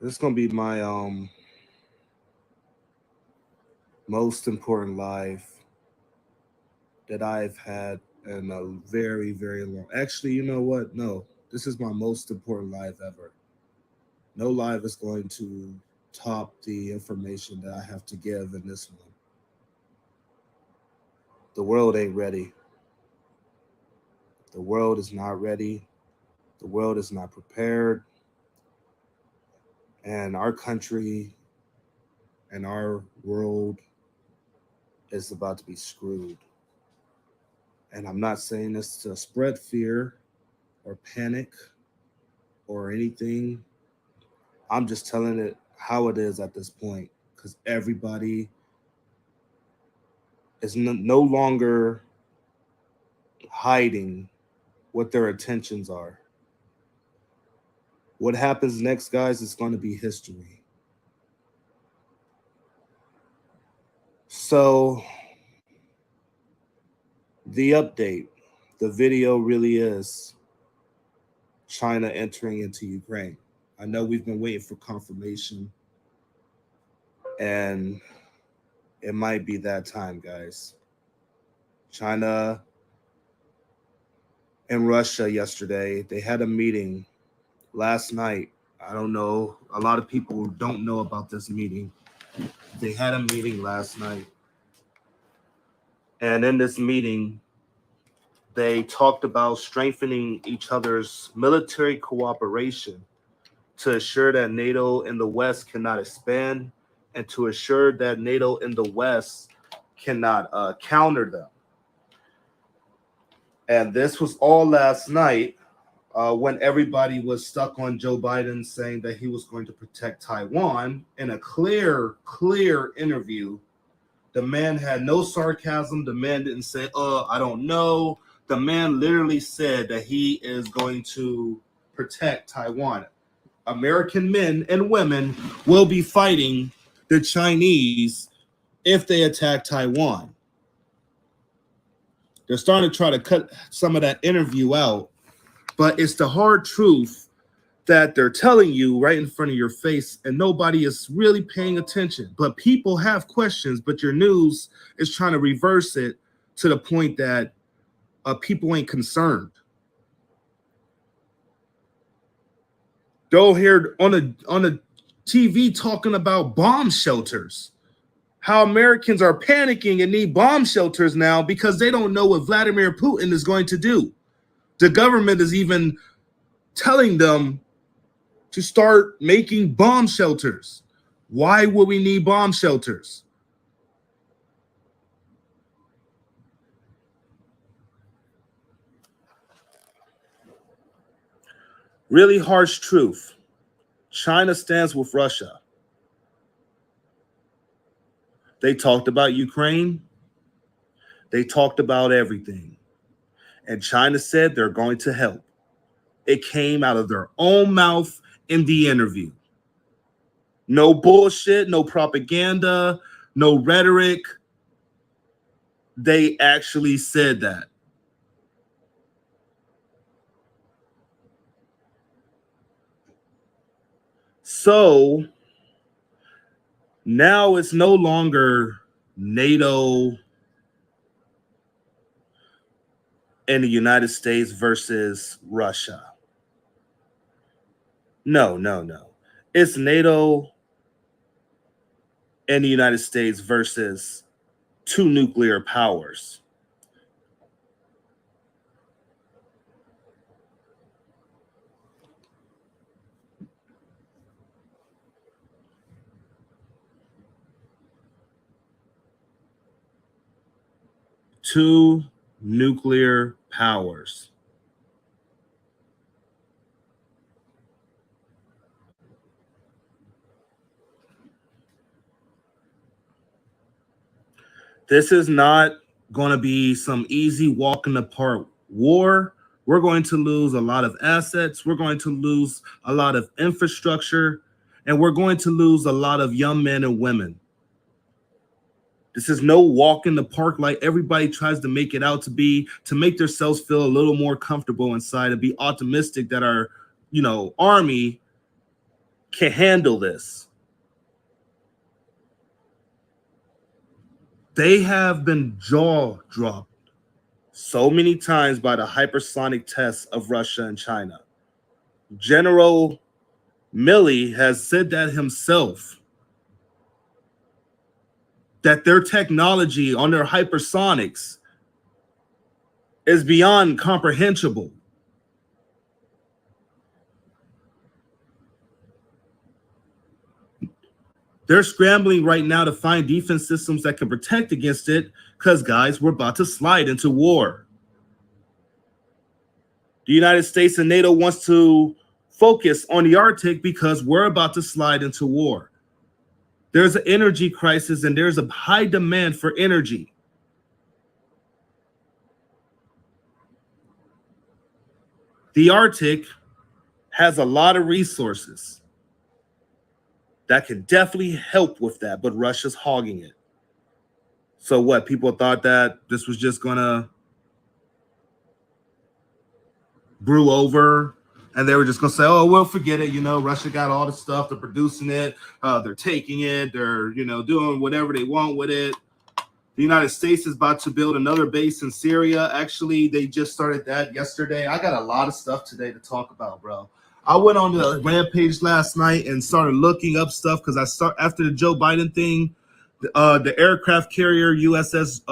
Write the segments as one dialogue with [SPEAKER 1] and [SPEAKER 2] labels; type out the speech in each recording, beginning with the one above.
[SPEAKER 1] This is gonna be my most important live that I've had in a very, very long. Actually, you know what? No, this is my most important live ever. No live is going to top the information that I have to give in this one. The world ain't ready. The world is not ready. The world is not prepared. And our country and our world is about to be screwed. And I'm not saying this to spread fear or panic or anything. I'm just telling it how it is at this point because everybody is no longer hiding what their intentions are. What happens next, guys, is going to be history. So, the update, the video really is China entering into Ukraine. I know we've been waiting for confirmation, and it might be that time, guys. China and Russia yesterday, they had a meeting last night. I don't know. A lot of people don't know about this meeting. They had a meeting last night. And in this meeting, they talked about strengthening each other's military cooperation to assure that NATO in the West cannot expand and to assure that NATO in the West cannot counter them. And this was all last night when everybody was stuck on Joe Biden saying that he was going to protect Taiwan in a clear interview. The man had no sarcasm. The man didn't say, I don't know. The man literally said that he is going to protect Taiwan. American men and women will be fighting the Chinese if they attack Taiwan. They're starting to try to cut some of that interview out, but it's the hard truth that they're telling you right in front of your face, and nobody is really paying attention. But people have questions, but your news is trying to reverse it to the point that people ain't concerned. They'll hear on a TV talking about bomb shelters, how Americans are panicking and need bomb shelters now because they don't know what Vladimir Putin is going to do. The government is even telling them to start making bomb shelters. Why would we need bomb shelters? Really harsh truth. China stands with Russia. They talked about Ukraine. They talked about everything. And China said they're going to help. It came out of their own mouth in the interview. No bullshit, no propaganda, no rhetoric. They actually said that. So now it's no longer NATO and the United States versus Russia. No. It's NATO and the United States versus two nuclear powers. Two nuclear powers. This is not going to be some easy walk in the park war. We're going to lose a lot of assets. We're going to lose a lot of infrastructure. And we're going to lose a lot of young men and women. This is no walk in the park like everybody tries to make it out to be, to make themselves feel a little more comfortable inside and be optimistic that our, army can handle this. They have been jaw dropped so many times by the hypersonic tests of Russia and China. General Milley has said that himself, that their technology on their hypersonics is beyond comprehensible. They're scrambling right now to find defense systems that can protect against it because, guys, we're about to slide into war. The United States and NATO wants to focus on the Arctic because we're about to slide into war. There's an energy crisis and there's a high demand for energy. The Arctic has a lot of resources that can definitely help with that, but Russia's hogging it. So what? People thought that this was just gonna brew over, and they were just gonna say, "Oh, well, forget it." You know, Russia got all the stuff. They're producing it. They're taking it. They're doing whatever they want with it. The United States is about to build another base in Syria. Actually, they just started that yesterday. I got a lot of stuff today to talk about, bro. I went on the rampage last night and started looking up stuff because after the Joe Biden thing, the aircraft carrier USS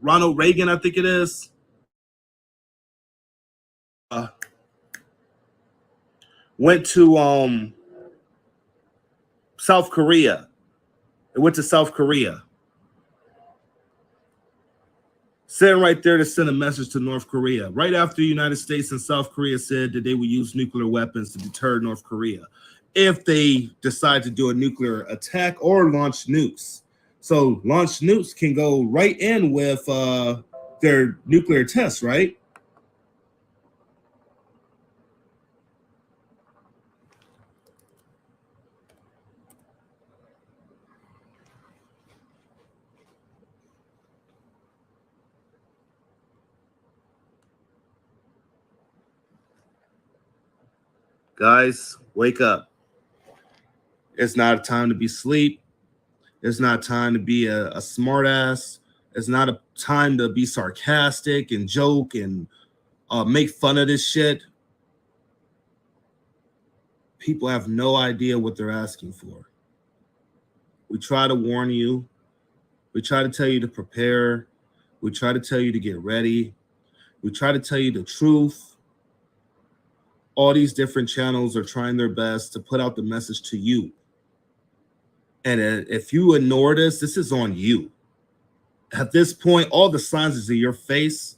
[SPEAKER 1] Ronald Reagan, I think it is, went to South Korea. It went to South Korea. Sitting right there to send a message to North Korea. Right after the United States and South Korea said that they would use nuclear weapons to deter North Korea if they decide to do a nuclear attack or launch nukes. So launch nukes can go right in with their nuclear tests, right? Guys, wake up. It's not a time to be asleep. It's not a time to be a smart ass. It's not a time to be sarcastic and joke and make fun of this shit. People have no idea what they're asking for. We try to warn you. We try to tell you to prepare. We try to tell you to get ready. We try to tell you the truth. All these different channels are trying their best to put out the message to you. And if you ignore this is on you. At this point, all the signs is in your face.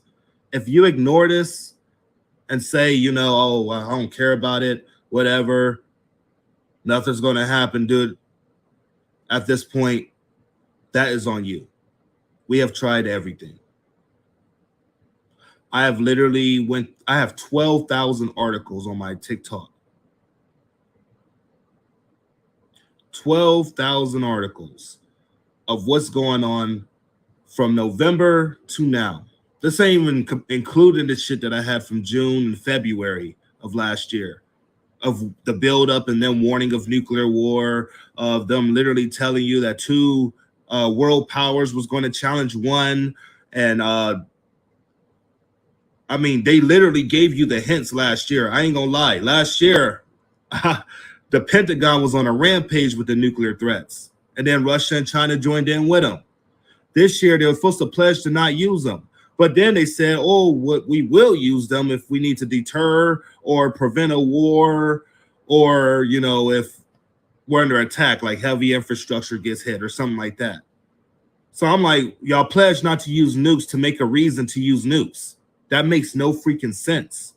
[SPEAKER 1] If you ignore this and say, oh, I don't care about it, whatever, nothing's going to happen, dude. At this point, that is on you. We have tried everything. I have 12,000 articles on my TikTok. 12,000 articles of what's going on from November to now. This ain't even including the shit that I had from June and February of last year, of the buildup and then warning of nuclear war, of them literally telling you that two world powers was going to challenge one. And I mean, they literally gave you the hints last year. I ain't gonna lie. Last year, the Pentagon was on a rampage with the nuclear threats. And then Russia and China joined in with them. This year, they were supposed to pledge to not use them. But then they said, we will use them if we need to deter or prevent a war, or, if we're under attack, like heavy infrastructure gets hit or something like that. So I'm like, y'all pledge not to use nukes to make a reason to use nukes. That makes no freaking sense.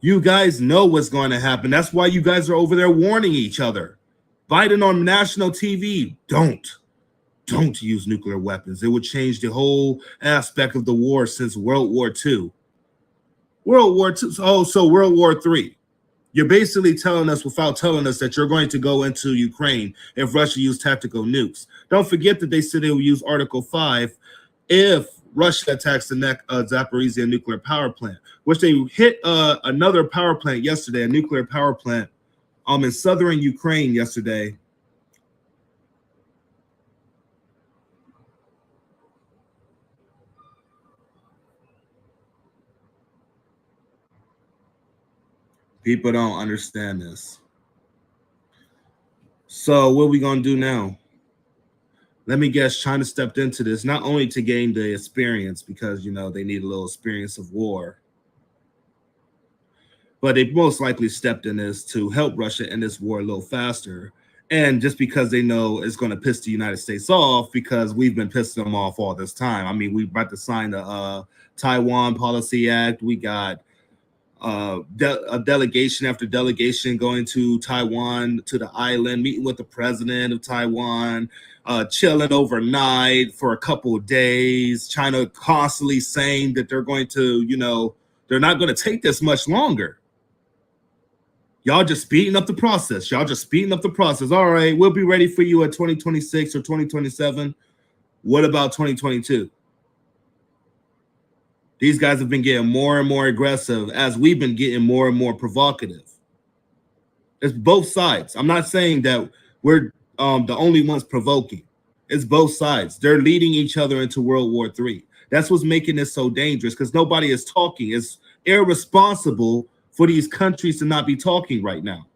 [SPEAKER 1] You guys know what's going to happen. That's why you guys are over there warning each other. Biden on national TV, don't use nuclear weapons. It would change the whole aspect of the war since World War II. World War II, so World War III. You're basically telling us without telling us that you're going to go into Ukraine if Russia used tactical nukes. Don't forget that they said they will use Article 5 if Russia attacks the Zaporizhia nuclear power plant, which they hit another power plant yesterday, a nuclear power plant in southern Ukraine yesterday. People don't understand this. So what are we going to do now? Let me guess, China stepped into this not only to gain the experience because, you know, they need a little experience of war, but they most likely stepped in this to help Russia end this war a little faster. And just because they know it's going to piss the United States off because we've been pissing them off all this time. I mean, we're about to sign the Taiwan Policy Act. We got a delegation after delegation going to Taiwan, to the island, meeting with the president of Taiwan, chilling overnight for a couple of days. China constantly saying that they're going to, you know, they're not going to take this much longer. Y'all just speeding up the process. Y'all just speeding up the process. All right, we'll be ready for you at 2026 or 2027. What about 2022? These guys have been getting more and more aggressive as we've been getting more and more provocative. It's both sides. I'm not saying that we're the only ones provoking. It's both sides. They're leading each other into World War III. That's what's making this so dangerous because nobody is talking. It's irresponsible for these countries to not be talking right now.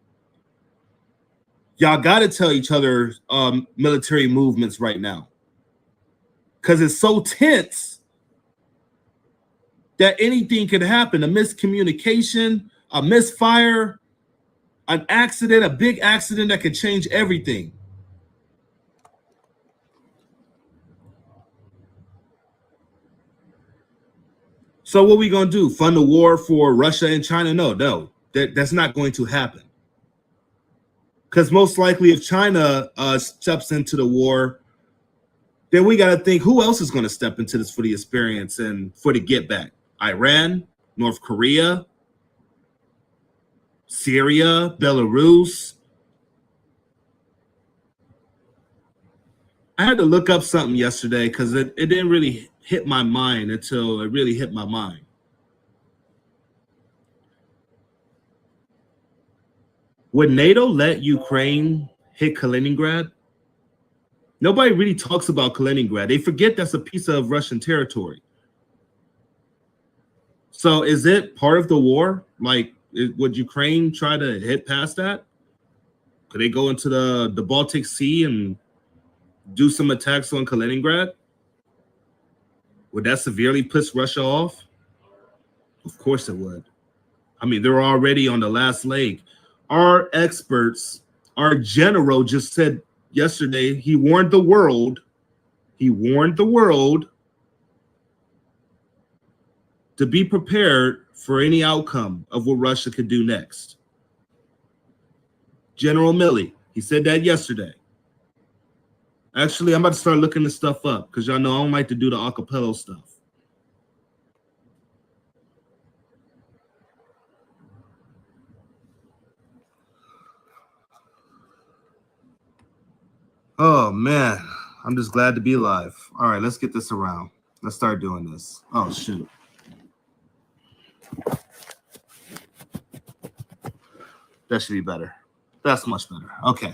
[SPEAKER 1] Y'all got to tell each other military movements right now because it's so tense that anything could happen. A miscommunication, a misfire, an accident, a big accident that could change everything. So what are we going to do? Fund a war for Russia and China? No, that's not going to happen. Because most likely if China steps into the war, then we got to think who else is going to step into this for the experience and for the get back? Iran, North Korea, Syria, Belarus. I had to look up something yesterday because it didn't really hit my mind until it really hit my mind. Would NATO let Ukraine hit Kaliningrad? Nobody really talks about Kaliningrad. They forget that's a piece of Russian territory. So is it part of the war? Like, would Ukraine try to hit past that? Could they go into the Baltic Sea and do some attacks on Kaliningrad? Would that severely piss Russia off? Of course it would. I mean, they're already on the last leg. Our experts, our general just said yesterday, he warned the world to be prepared for any outcome of what Russia could do next. General Milley, he said that yesterday. Actually, I'm about to start looking this stuff up because y'all know I don't like to do the acapella stuff. Oh, man. I'm just glad to be alive. All right, let's get this around. Let's start doing this. Oh, shoot. That should be better. That's much better. Okay.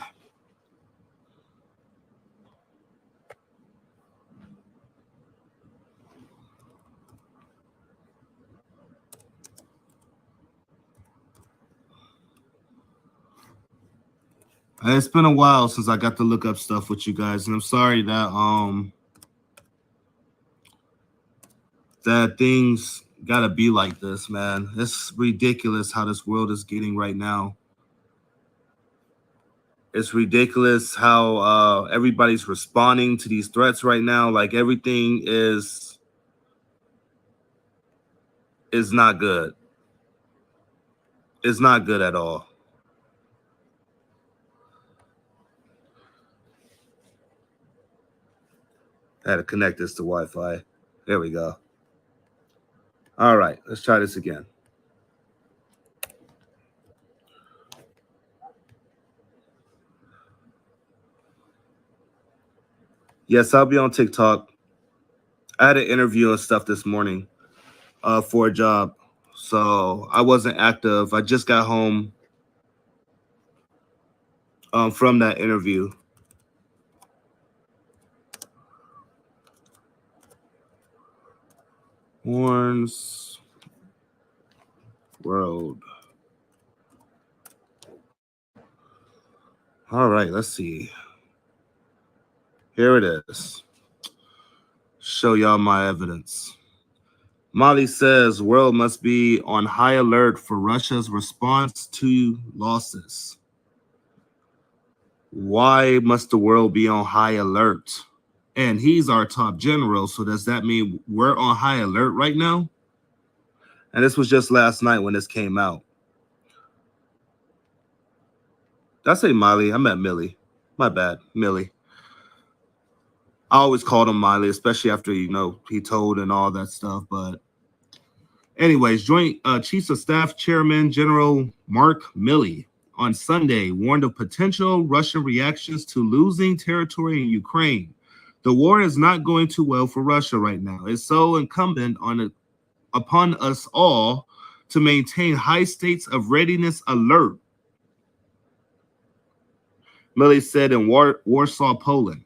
[SPEAKER 1] It's been a while since I got to look up stuff with you guys, and I'm sorry that that things gotta be like this, man. It's ridiculous how this world is getting right now. It's ridiculous how everybody's responding to these threats right now. Like everything is not good. It's not good at all. I had to connect this to Wi-Fi. There we go. All right, let's try this again. Yes, I'll be on TikTok. I had an interview and stuff this morning for a job, so I wasn't active. I just got home from that interview. Warren's World. All right, let's see. Here it is. Show y'all my evidence. Molly says world must be on high alert for Russia's response to losses. Why must the world be on high alert? And he's our top general, so does that mean we're on high alert right now? And this was just last night when this came out. Did I say Miley? I meant Millie. My bad, Millie. I always called him Miley, especially after, he told and all that stuff. But anyways, Joint Chiefs of Staff Chairman General Mark Milley on Sunday warned of potential Russian reactions to losing territory in Ukraine. The war is not going too well for Russia right now. It's so incumbent upon us all to maintain high states of readiness alert, Milley said in Warsaw, Poland.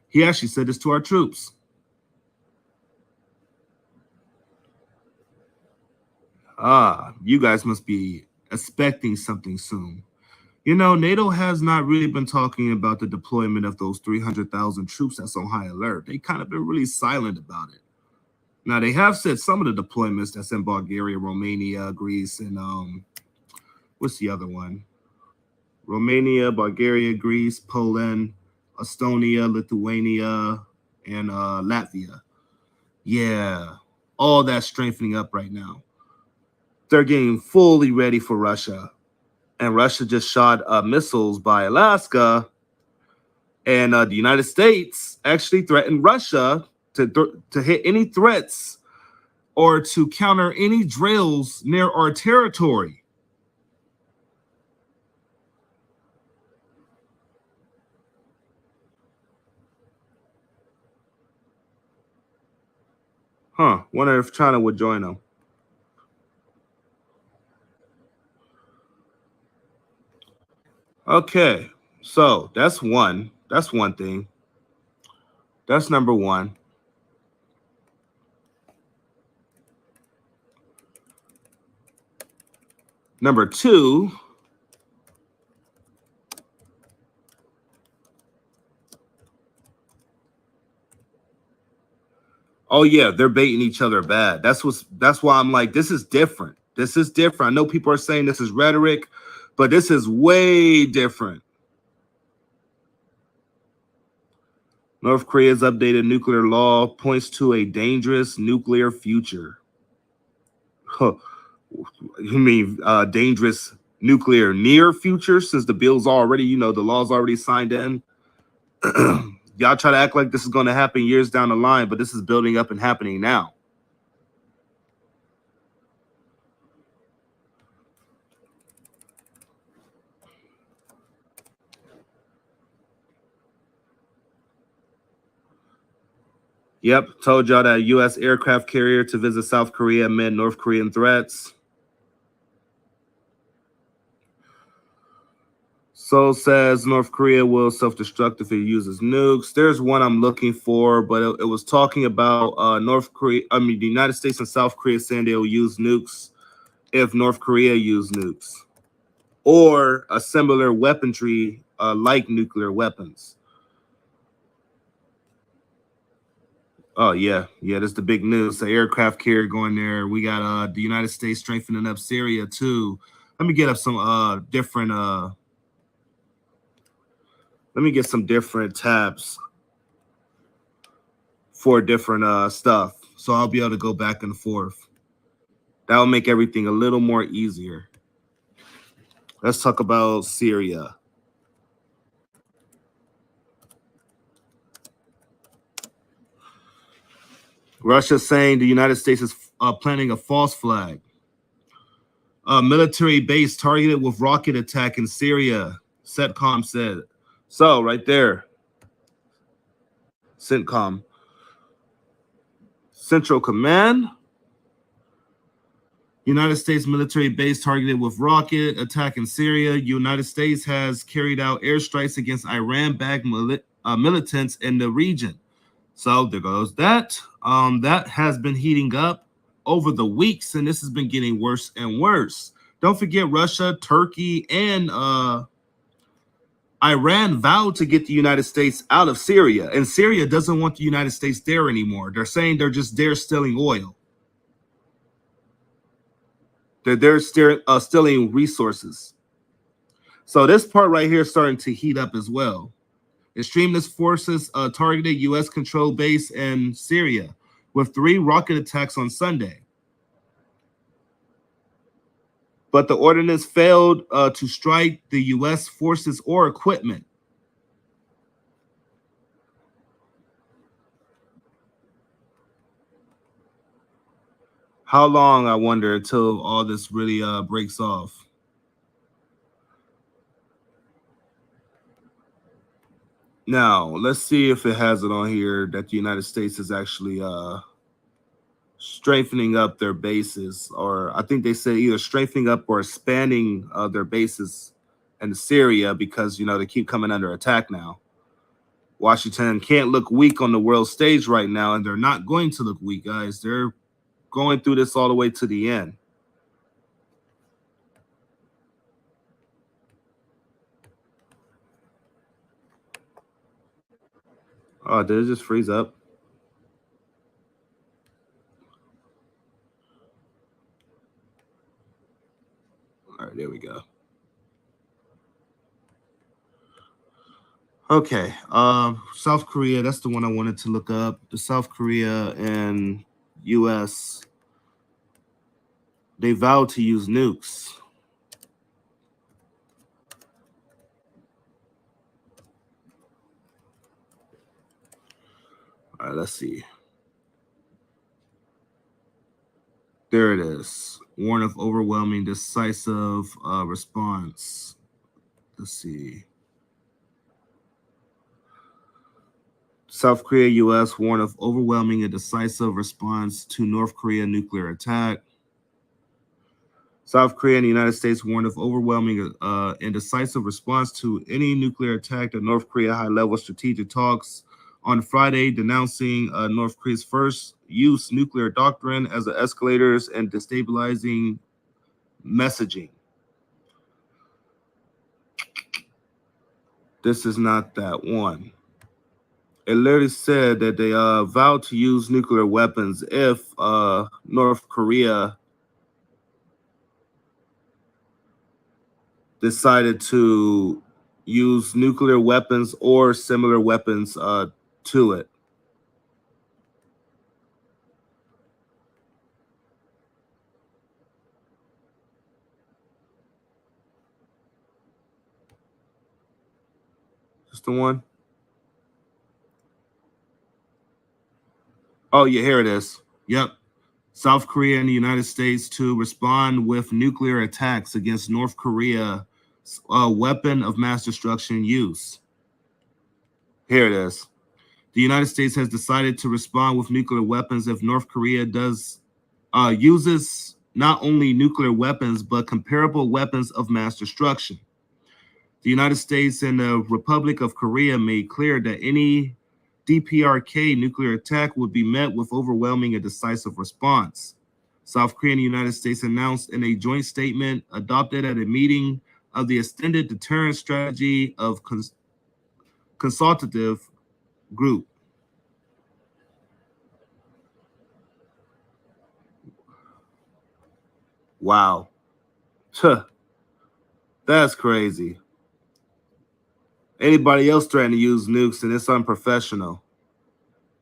[SPEAKER 1] He actually said this to our troops. You guys must be expecting something soon. NATO has not really been talking about the deployment of those 300,000 troops that's on high alert. They kind of been really silent about it. Now, they have said some of the deployments that's in Bulgaria, Romania, Greece, and what's the other one? Romania, Bulgaria, Greece, Poland, Estonia, Lithuania, and Latvia. Yeah, all that strengthening up right now. They're getting fully ready for Russia. And Russia just shot missiles by Alaska. And the United States actually threatened Russia to hit any threats or to counter any drills near our territory. Wonder if China would join them. Okay, so that's one. That's one thing. That's number one. Number two, oh yeah, they're baiting each other bad. That's why I'm like, this is different. This is different. I know people are saying this is rhetoric, but this is way different. North Korea's updated nuclear law points to a dangerous nuclear future. You mean dangerous nuclear near future, since the bill's already, the law's already signed in? Y'all try to act like this is going to happen years down the line, but this is building up and happening now. Yep, told y'all that U.S. aircraft carrier to visit South Korea amid North Korean threats. Seoul says North Korea will self-destruct if it uses nukes. There's one I'm looking for, but it was talking about the United States and South Korea saying they'll use nukes if North Korea use nukes or a similar weaponry like nuclear weapons. Oh, yeah. That's the big news. The aircraft carrier going there. We got the United States strengthening up Syria, too. Let me get up some different let me get some different tabs for different stuff, so I'll be able to go back and forth. That will make everything a little more easier. Let's talk about Syria. Russia saying the United States is planning a false flag. Military base targeted with rocket attack in Syria, CENTCOM said. So right there, CENTCOM. Central Command. United States military base targeted with rocket attack in Syria. United States has carried out airstrikes against Iran-backed militants in the region. So there goes that. That has been heating up over the weeks, and this has been getting worse and worse. Don't forget Russia, Turkey, and Iran vowed to get the United States out of Syria, and Syria doesn't want the United States there anymore. They're saying they're just there stealing oil. They're stealing resources. So this part right here is starting to heat up as well. Extremist forces targeted U.S.-controlled base in Syria with 3 rocket attacks on Sunday. But the ordinance failed to strike the U.S. forces or equipment. How long, I wonder, until all this really breaks off? Now, let's see if it has it on here that the United States is actually strengthening up their bases, or I think they say either strengthening up or expanding their bases in Syria because, you know, they keep coming under attack now. Washington can't look weak on the world stage right now, and they're not going to look weak, guys. They're going through this all the way to the end. Oh, did it just freeze up? All right, there we go. Okay, South Korea, that's the one I wanted to look up. The South Korea and U.S., they vowed to use nukes. All right, let's see. There it is. Warn of overwhelming decisive response. Let's see. South Korea, U.S. warn of overwhelming and decisive response to North Korea nuclear attack. South Korea and the United States warned of overwhelming and decisive response to any nuclear attack at North Korea high-level strategic talks on Friday, denouncing North Korea's first use nuclear doctrine as an escalators and destabilizing messaging. This is not that one. It literally said that they vowed to use nuclear weapons if North Korea decided to use nuclear weapons or similar weapons to it. Just the one? Oh, yeah, here it is. Yep. South Korea and the United States to respond with nuclear attacks against North Korea, weapon of mass destruction use. Here it is. The United States has decided to respond with nuclear weapons if North Korea uses not only nuclear weapons, but comparable weapons of mass destruction. The United States and the Republic of Korea made clear that any DPRK nuclear attack would be met with overwhelming and decisive response. South Korea and the United States announced in a joint statement adopted at a meeting of the Extended Deterrence Strategy of Consultative Group. Wow. That's crazy. Anybody else threatening to use nukes, and it's unprofessional.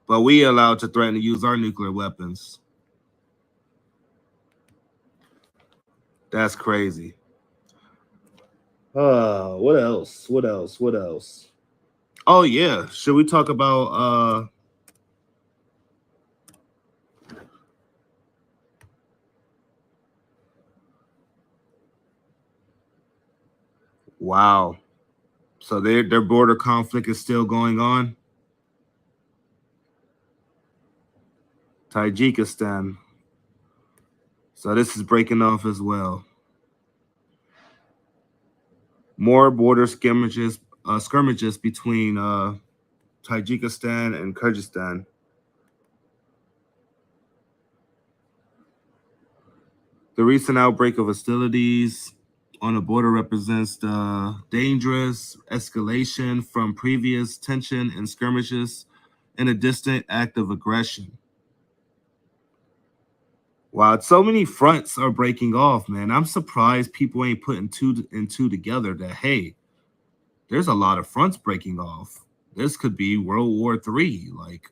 [SPEAKER 1] But we allowed to threaten to use our nuclear weapons. That's crazy. What else? What else? What else? Oh, yeah. Should we talk about wow. So their border conflict is still going on? Tajikistan. So this is breaking off as well. More border skirmishes between Tajikistan and Kyrgyzstan. The recent outbreak of hostilities on the border represents the dangerous escalation from previous tension and skirmishes and a distant act of aggression. Wow, so many fronts are breaking off, man. I'm surprised people ain't putting two and two together that, hey, there's a lot of fronts breaking off. This could be World War III. Like,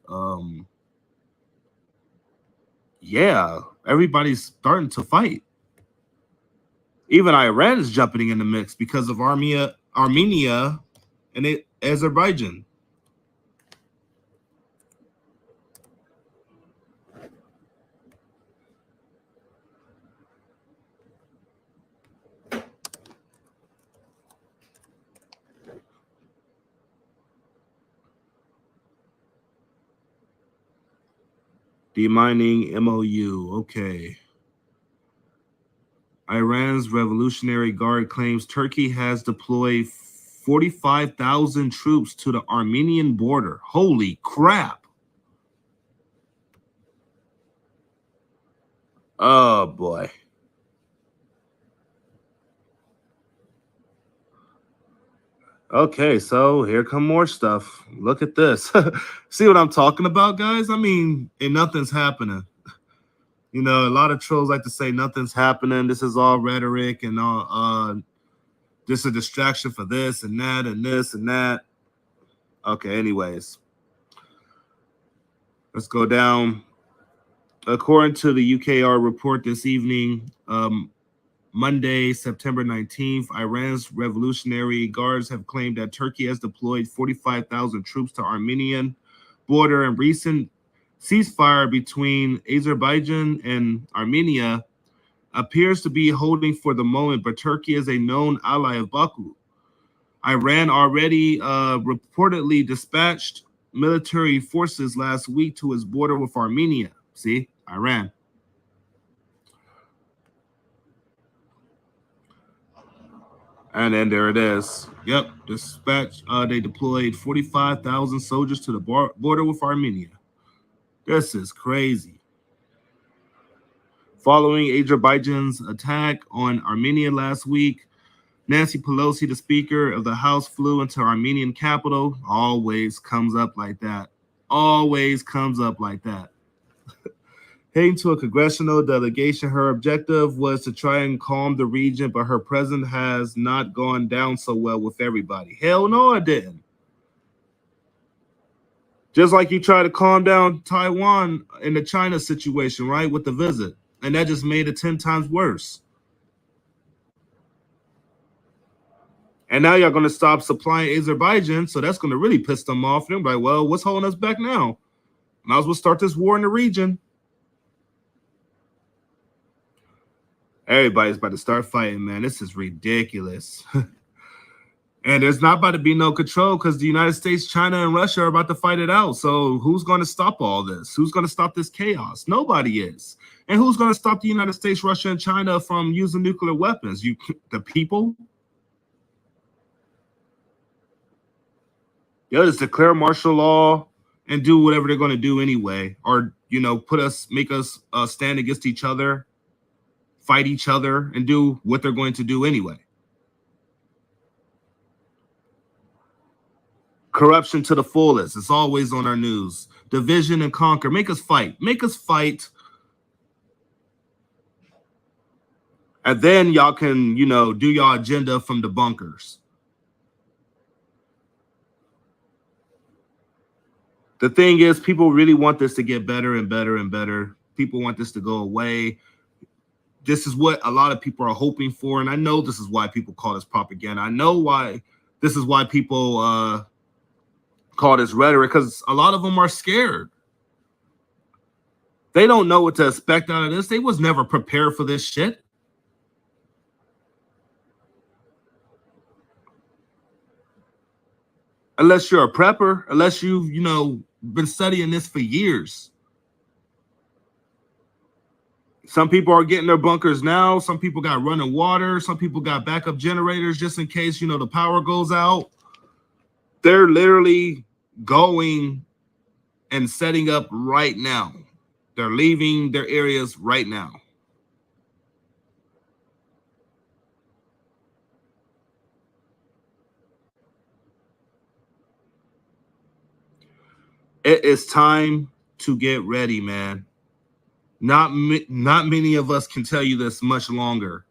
[SPEAKER 1] yeah, everybody's starting to fight. Even Iran is jumping in the mix because of Armenia, and Azerbaijan. Demining MOU. Okay. Iran's Revolutionary Guard claims Turkey has deployed 45,000 troops to the Armenian border. Holy crap. Oh, boy. Okay, so here come more stuff. Look at this. See what I'm talking about, guys? I mean, and nothing's happening. You know, a lot of trolls like to say nothing's happening. This is all rhetoric and all just a distraction for this and that and this and that. Okay, anyways. Let's go down. According to the UKR report this evening, Monday, September 19th, Iran's Revolutionary Guards have claimed that Turkey has deployed 45,000 troops to Armenian border, and recent ceasefire between Azerbaijan and Armenia appears to be holding for the moment, but Turkey is a known ally of Baku. Iran already reportedly dispatched military forces last week to its border with Armenia. See, Iran. And then there it is. Yep, dispatch. They deployed 45,000 soldiers to the border with Armenia. This is crazy. Following Azerbaijan's attack on Armenia last week, Nancy Pelosi, the Speaker of the House, flew into Armenian capital. Always comes up like that. Always comes up like that. Heading to a congressional delegation, her objective was to try and calm the region, but her presence has not gone down so well with everybody. Hell no, it didn't. Just like you try to calm down Taiwan in the China situation, right, with the visit. And that just made it 10 times worse. And now y'all going to stop supplying Azerbaijan, so that's going to really piss them off. And they're like, well, what's holding us back now? Might as well start this war in the region. Everybody's about to start fighting, man. This is ridiculous. And there's not about to be no control because the United States, China, and Russia are about to fight it out. So who's going to stop all this? Who's going to stop this chaos? Nobody is. And who's going to stop the United States, Russia, and China from using nuclear weapons? The people? They'll just declare martial law and do whatever they're going to do anyway. Or, you know, make us stand against each other, fight each other, and do what they're going to do anyway. Corruption to the fullest. It's always on our news. Division and conquer. Make us fight. Make us fight. And then y'all can, you know, do y'all agenda from the bunkers. The thing is, people really want this to get better and better and better. People want this to go away. This is what a lot of people are hoping for. And I know this is why people call this propaganda. I know why this is why people call this rhetoric, because a lot of them are scared. They don't know what to expect out of this. They was never prepared for this shit. Unless you're a prepper, unless you've, you know, been studying this for years. Some people are getting their bunkers now. Some people got running water. Some people got backup generators just in case, you know, the power goes out. They're literally going and setting up right now. They're leaving their areas right now. It is time to get ready, man. Not many of us can tell you this much longer.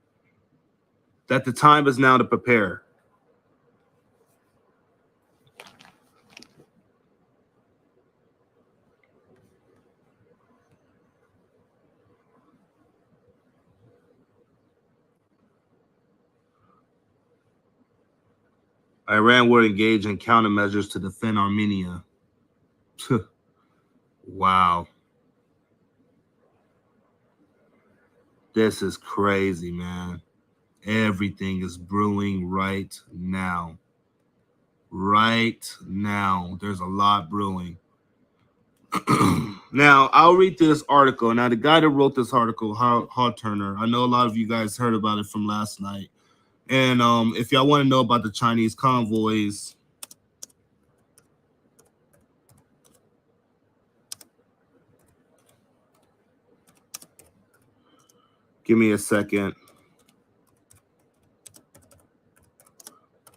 [SPEAKER 1] That the time is now to prepare. Iran will engage in countermeasures to defend Armenia. Wow. This is crazy, man. Everything is brewing right now. Right now. There's a lot brewing. Now, I'll read this article. Now, the guy that wrote this article, Hard Turner, I know a lot of you guys heard about it from last night. And if y'all want to know about the Chinese convoys, give me a second.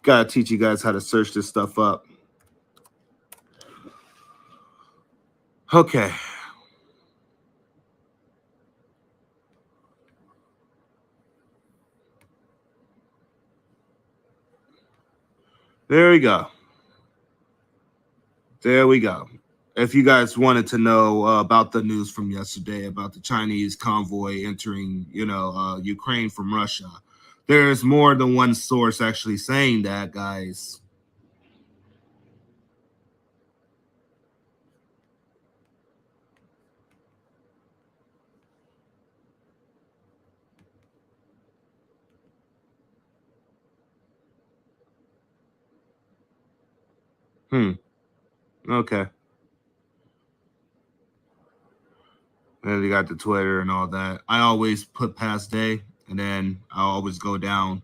[SPEAKER 1] Gotta teach you guys how to search this stuff up. Okay. There we go. There we go. If you guys wanted to know about the news from yesterday about the Chinese convoy entering, Ukraine from Russia, there's more than one source actually saying that, guys. Okay. And you got the Twitter and all that. I always put past day, and then I always go down,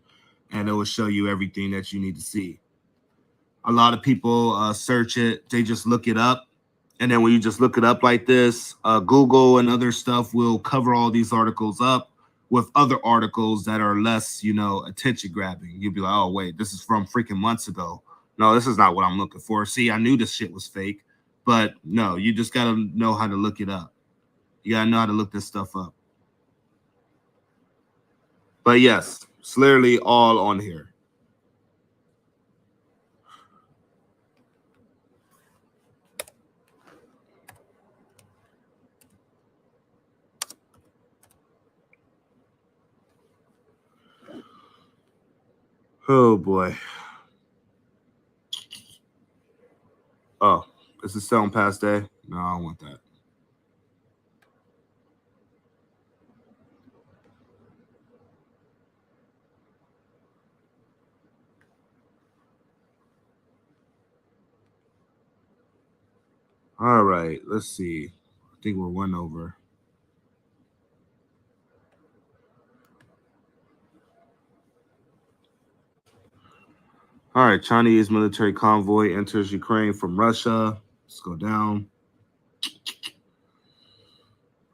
[SPEAKER 1] and it will show you everything that you need to see. A lot of people search it. They just look it up. And then when you just look it up like this, Google and other stuff will cover all these articles up with other articles that are less, attention grabbing. You'll be like, oh, wait, this is from freaking months ago. No, this is not what I'm looking for. See, I knew this shit was fake. But no, you just got to know how to look it up. You got to know how to look this stuff up. But yes, it's literally all on here. Oh, boy. Oh, is it still on past day? No, I don't want that. All right, let's see. I think we're 1 over. All right, Chinese military convoy enters Ukraine from Russia. Let's go down.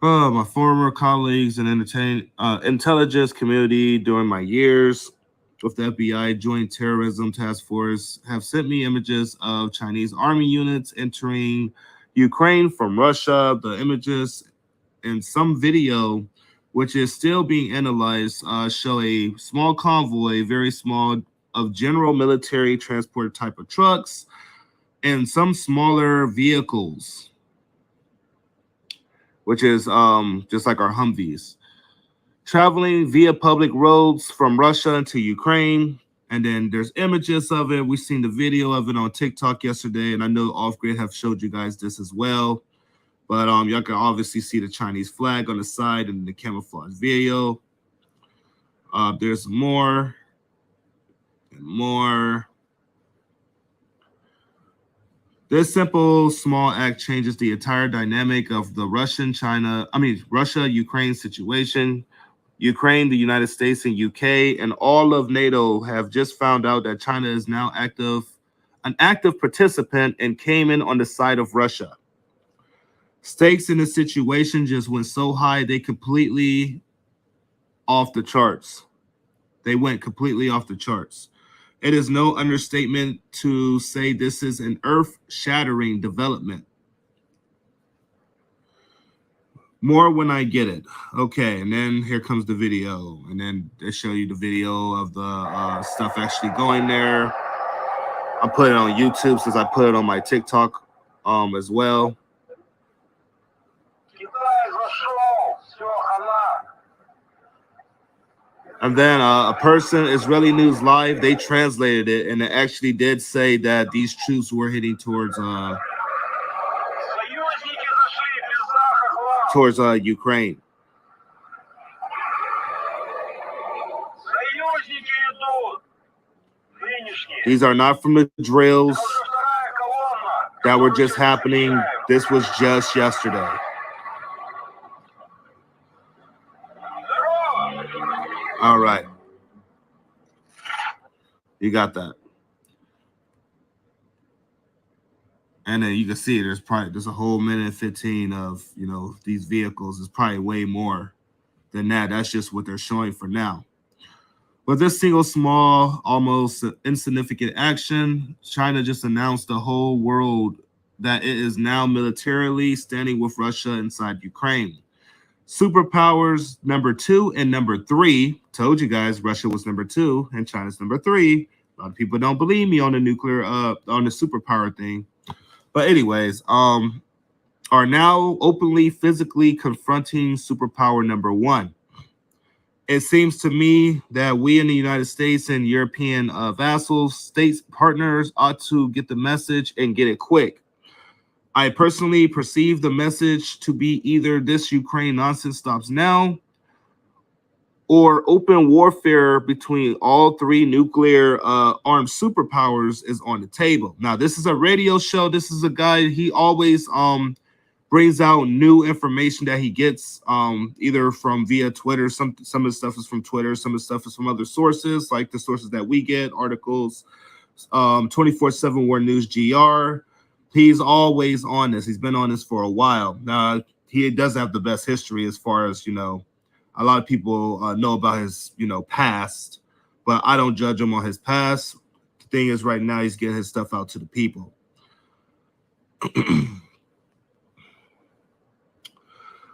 [SPEAKER 1] Oh, my former colleagues in intelligence community during my years with the FBI Joint Terrorism Task Force have sent me images of Chinese army units entering Ukraine from Russia. The images and some video, which is still being analyzed, show a small convoy, very small, of general military transport type of trucks and some smaller vehicles, which is just like our Humvees, traveling via public roads from Russia to Ukraine. And then there's images of it. We've seen the video of it on TikTok yesterday, and I know Off Grid have showed you guys this as well. But y'all can obviously see the Chinese flag on the side and the camouflage video. There's more and more. This simple, small act changes the entire dynamic of the Russia-Ukraine situation. Ukraine, the United States, and UK, and all of NATO have just found out that China is now an active participant and came in on the side of Russia. Stakes in the situation just went so high, they completely off the charts. They went completely off the charts. It is no understatement to say this is an earth-shattering development. More when I get it. Okay, and then here comes the video. And then they show you the video of the stuff actually going there. I put it on YouTube since I put it on my TikTok as well. And then a person, Israeli News Live, they translated it, and it actually did say that these troops were heading towards Ukraine. These are not from the drills that were just happening. This was just yesterday. All right. You got that. And then you can see there's a whole minute and 15 of, these vehicles. It's probably way more than that. That's just what they're showing for now. But this single small, almost insignificant action, China just announced the whole world that it is now militarily standing with Russia inside Ukraine. Superpowers number 2 and number 3. Told you guys Russia was number 2 and China's number 3. A lot of people don't believe me on the nuclear, on the superpower thing. But anyways, are now openly, physically confronting superpower number 1. It seems to me that we in the United States and European vassals, states, partners ought to get the message and get it quick. I personally perceive the message to be either this Ukraine nonsense stops now or open warfare between all 3 nuclear armed superpowers is on the table. Now, this is a radio show. This is a guy, he always brings out new information that he gets either from via Twitter. Some of the stuff is from Twitter. Some of the stuff is from other sources, like the sources that we get, articles, 24/7 War News GR. He's always on this. He's been on this for a while. He does have the best history as far as, a lot of people know about his, past, but I don't judge him on his past. The thing is right now he's getting his stuff out to the people.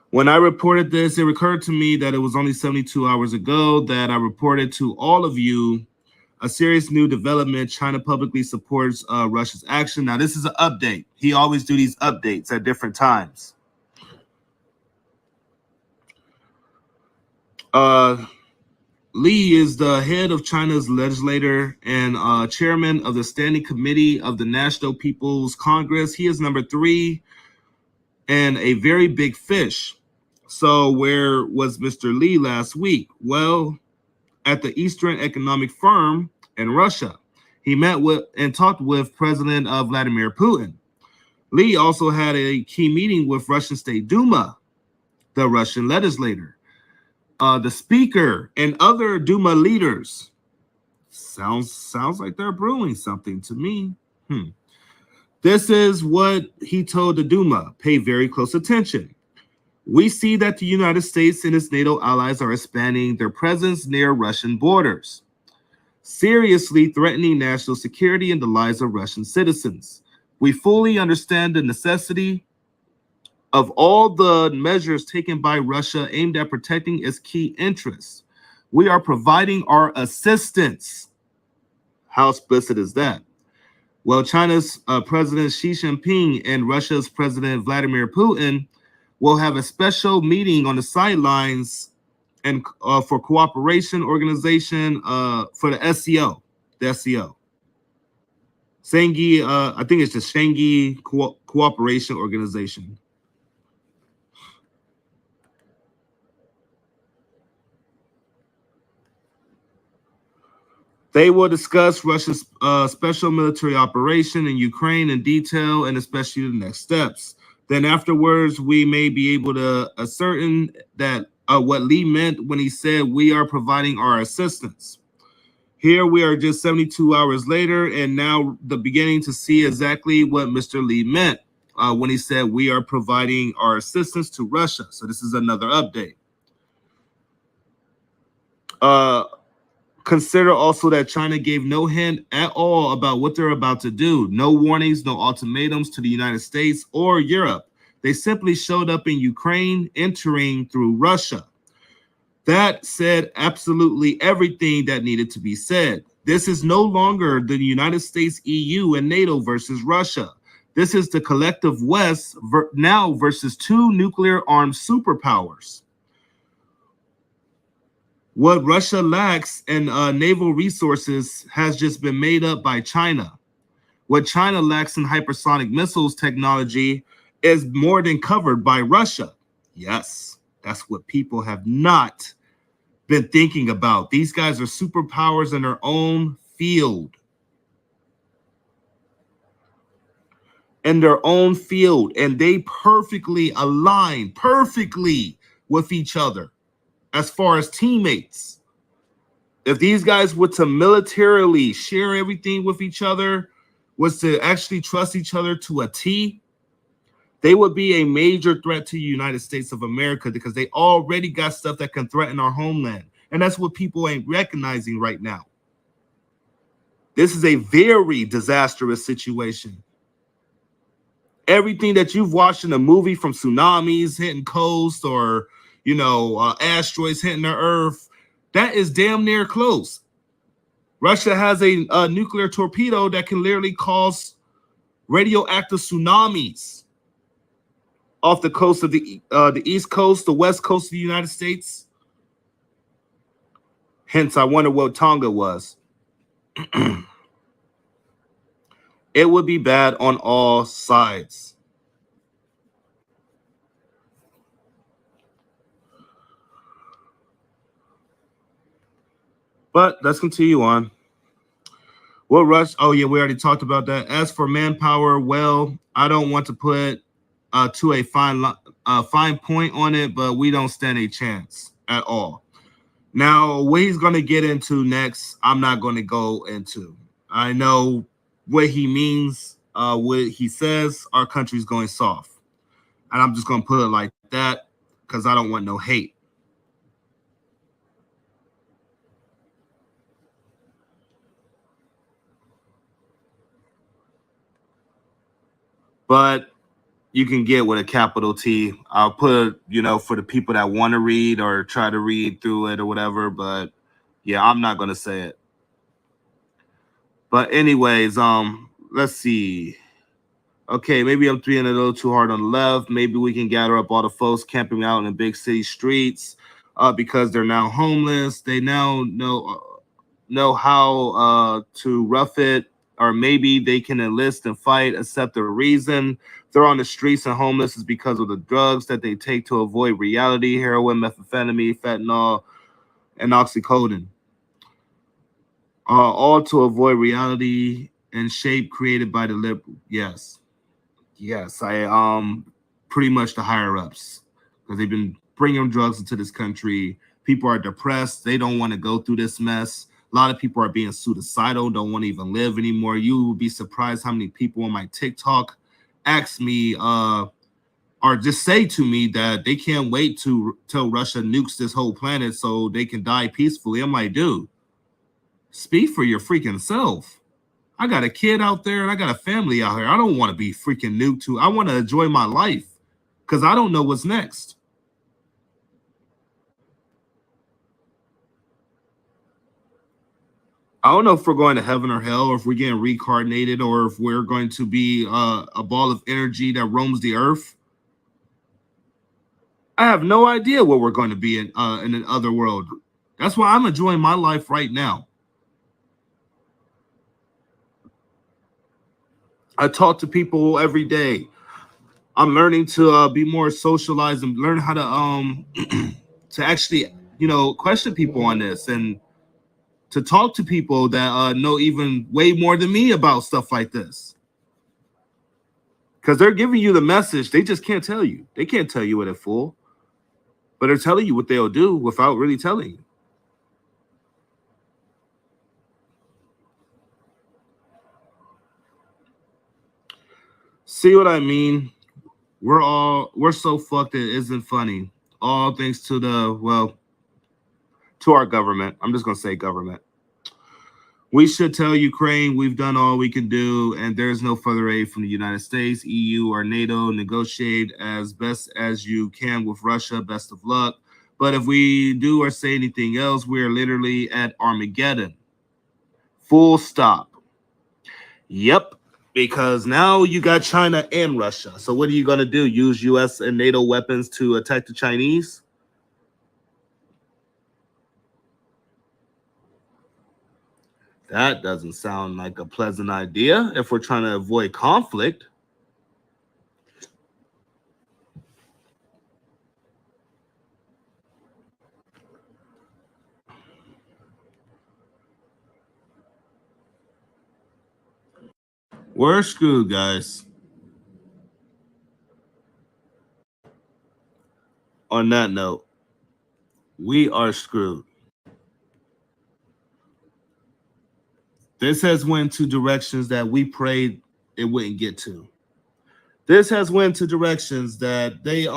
[SPEAKER 1] When I reported this, it occurred to me that it was only 72 hours ago that I reported to all of you a serious new development. China publicly supports Russia's action. Now, this is an update. He always do these updates at different times. Li is the head of China's legislator and chairman of the Standing Committee of the National People's Congress. He is number 3 and a very big fish. So where was Mr. Li last week? Well, at the Eastern Economic Forum in Russia. He met with and talked with President Vladimir Putin. Li also had a key meeting with Russian State Duma, the Russian legislator, the speaker, and other Duma leaders. Sounds like they're brewing something to me. This is what he told the Duma. Pay very close attention. We see that the United States and its NATO allies are expanding their presence near Russian borders, seriously threatening national security and the lives of Russian citizens. We fully understand the necessity of all the measures taken by Russia aimed at protecting its key interests. We are providing our assistance. How explicit is that? Well, China's President Xi Jinping and Russia's President Vladimir Putin will have a special meeting on the sidelines and for cooperation organization for the SCO, Shanghai, I think it's the Shanghai Cooperation Organization. They will discuss Russia's special military operation in Ukraine in detail and especially the next steps. Then afterwards, we may be able to ascertain that what Lee meant when he said we are providing our assistance. Here we are just 72 hours later, and now the beginning to see exactly what Mr. Lee meant when he said we are providing our assistance to Russia. So this is another update. Consider also that China gave no hint at all about what they're about to do. No warnings, no ultimatums to the United States or Europe. They simply showed up in Ukraine, entering through Russia. That said absolutely everything that needed to be said. This is no longer the United States, EU, and NATO versus Russia. This is the collective West now versus two nuclear-armed superpowers. What Russia lacks in naval resources has just been made up by China. What China lacks in hypersonic missiles technology is more than covered by Russia. Yes, that's what people have not been thinking about. These guys are superpowers in their own field. In their own field, and they perfectly align with each other as far as teammates. If these guys were to militarily share everything with each other, was to actually trust each other to a T, they would be a major threat to the United States of America because they already got stuff that can threaten our homeland. And that's what people ain't recognizing right now. This is a very disastrous situation. Everything that you've watched in a movie, from tsunamis hitting coast or, asteroids hitting the earth, that is damn near close. Russia has a nuclear torpedo that can literally cause radioactive tsunamis off the coast of the East Coast, the West Coast of the United States. Hence, I wonder what Tonga was. It would be bad on all sides. But let's continue on. What Rush? Oh yeah, we already talked about that. As for manpower, well, I don't want to put to a fine point on it, but we don't stand a chance at all. Now, what he's going to get into next, I'm not going to go into. I know what he means, what he says, our country's going soft. And I'm just going to put it like that because I don't want no hate. But you can get with a capital T. I'll put, for the people that want to read or try to read through it or whatever. But yeah, I'm not going to say it. But anyways, let's see. Okay, maybe I'm being a little too hard on the left. Maybe we can gather up all the folks camping out in the big city streets because they're now homeless. They now know how to rough it. Or maybe they can enlist and fight, accept the reason they're on the streets and homeless is because of the drugs that they take to avoid reality: heroin, methamphetamine, fentanyl, and oxycodone. All to avoid reality and shape created by the liberal. Yes, I pretty much the higher ups, because they've been bringing drugs into this country. People are depressed. They don't want to go through this mess. A lot of people are being suicidal, don't want to even live anymore. You would be surprised how many people on my TikTok ask me or just say to me that they can't wait till Russia nukes this whole planet so they can die peacefully. I'm like, dude, speak for your freaking self. I got a kid out there and I got a family out here. I don't want to be freaking nuked too. I want to enjoy my life because I don't know what's next. I don't know if we're going to heaven or hell, or if we're getting reincarnated, or if we're going to be a ball of energy that roams the earth. I have no idea what we're going to be in another world. That's why I'm enjoying my life right now. I talk to people every day. I'm learning to be more socialized and learn how to to actually question people on this. And to talk to people that know even way more than me about stuff like this. Because they're giving you the message. They just can't tell you. They can't tell you it in full. But they're telling you what they'll do without really telling you. See what I mean? We're so fucked it isn't funny. All thanks to to our government. I'm just gonna say government. We should tell Ukraine we've done all we can do, and there's no further aid from the United States, EU, or NATO. Negotiate as best as you can with Russia. Best of luck. But if we do or say anything else, we are literally at Armageddon. Full stop. Yep. Because now you got China and Russia. So what are you going to do? Use U.S. and NATO weapons to attack the Chinese? That doesn't sound like a pleasant idea if we're trying to avoid conflict. We're screwed, guys. On that note, we are screwed. This has went to directions that we prayed it wouldn't get to. This has went to directions that they've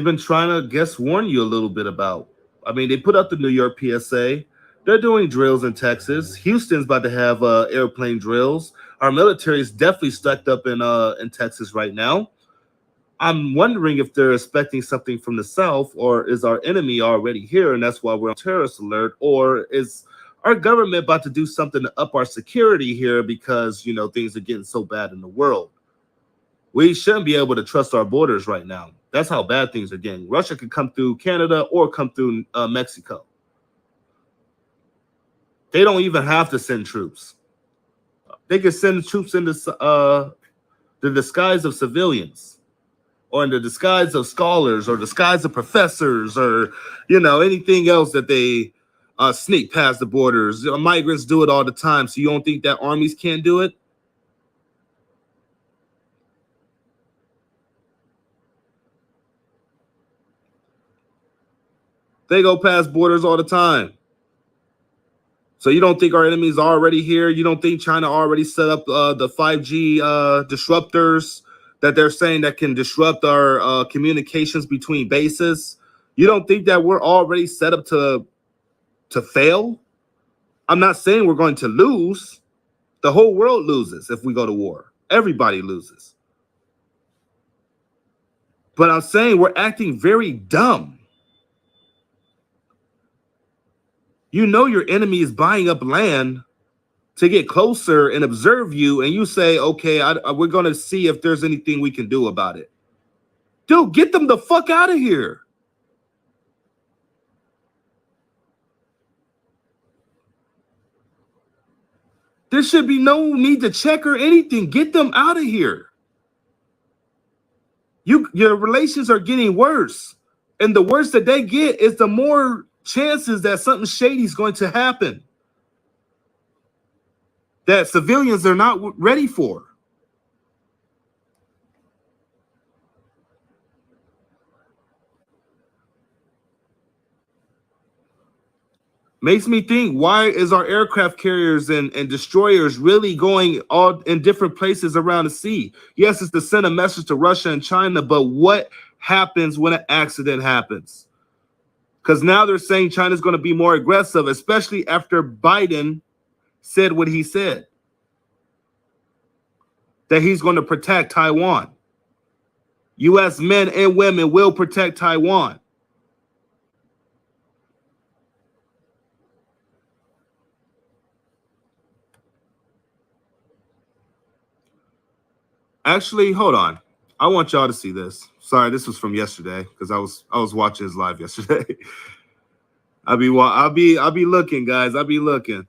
[SPEAKER 1] been trying to warn you a little bit about. I mean, they put up the New York PSA. They're doing drills in Texas. Houston's about to have airplane drills. Our military is definitely stuck up in Texas right now. I'm wondering if they're expecting something from the South, or is our enemy already here, and that's why we're on terrorist alert, or is our government about to do something to up our security here because, things are getting so bad in the world. We shouldn't be able to trust our borders right now. That's how bad things are getting. Russia could come through Canada or come through Mexico. They don't even have to send troops. They could send troops in the disguise of civilians, or in the disguise of scholars, or disguise of professors, or anything else that they sneak past the borders. Migrants do it all the time. So you don't think that armies can't do it? They go past borders all the time. So you don't think our enemies are already here? You don't think China already set up the 5G disruptors that they're saying that can disrupt our communications between bases? You don't think that we're already set up to fail? I'm not saying we're going to lose. The whole world loses if we go to war. Everybody loses. But I'm saying we're acting very dumb. Your enemy is buying up land to get closer and observe you, and you say, okay, we're going to see if there's anything we can do about it. Dude, get them the fuck out of here. There should be no need to check or anything. Get them out of here. Your relations are getting worse. And the worse that they get is the more chances that something shady is going to happen that civilians are not ready for. Makes me think, why is our aircraft carriers and destroyers really going all in different places around the sea? Yes, it's to send a message to Russia and China, but what happens when an accident happens? Because now they're saying China's going to be more aggressive, especially after Biden said what he said, that he's going to protect Taiwan. U.S. men and women will protect Taiwan. Actually, hold on. I want y'all to see this. Sorry, this was from yesterday because I was watching his live yesterday. I'll be looking, guys. I'll be looking.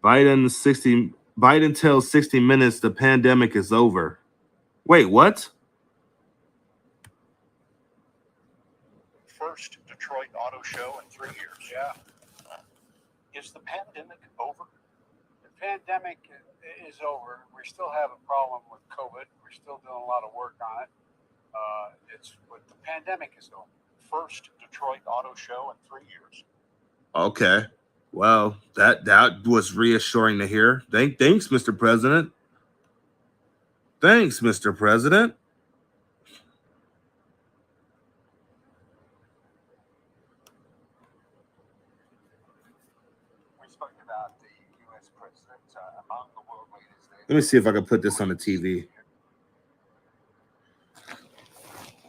[SPEAKER 1] Biden tells 60 Minutes the pandemic is over. Wait, what?
[SPEAKER 2] First Detroit auto show in 3 years.
[SPEAKER 3] Yeah.
[SPEAKER 2] Is the pandemic over?
[SPEAKER 3] The pandemic is over. We still have a problem with COVID. We're still doing a lot of work on it. But the pandemic is over.
[SPEAKER 2] First Detroit auto show in 3 years.
[SPEAKER 1] Okay. Well, that was reassuring to hear. Thanks, Mr. President. Thanks, Mr. President.
[SPEAKER 2] We spoke about the U.S. president among the world leaders there.
[SPEAKER 1] Let me see if I can put this on the TV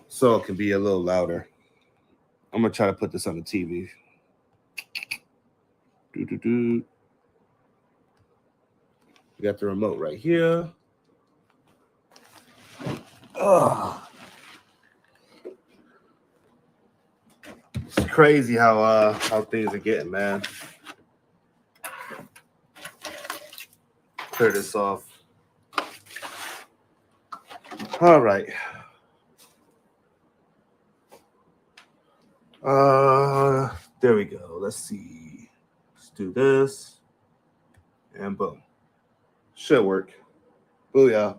[SPEAKER 1] so it can be a little louder. I'm going to try to put this on the TV. We got the remote right here. Ugh. It's crazy how things are getting, man. Clear this off. All right. There we go. Let's see. Let's do this. And boom. Should work. Booyah.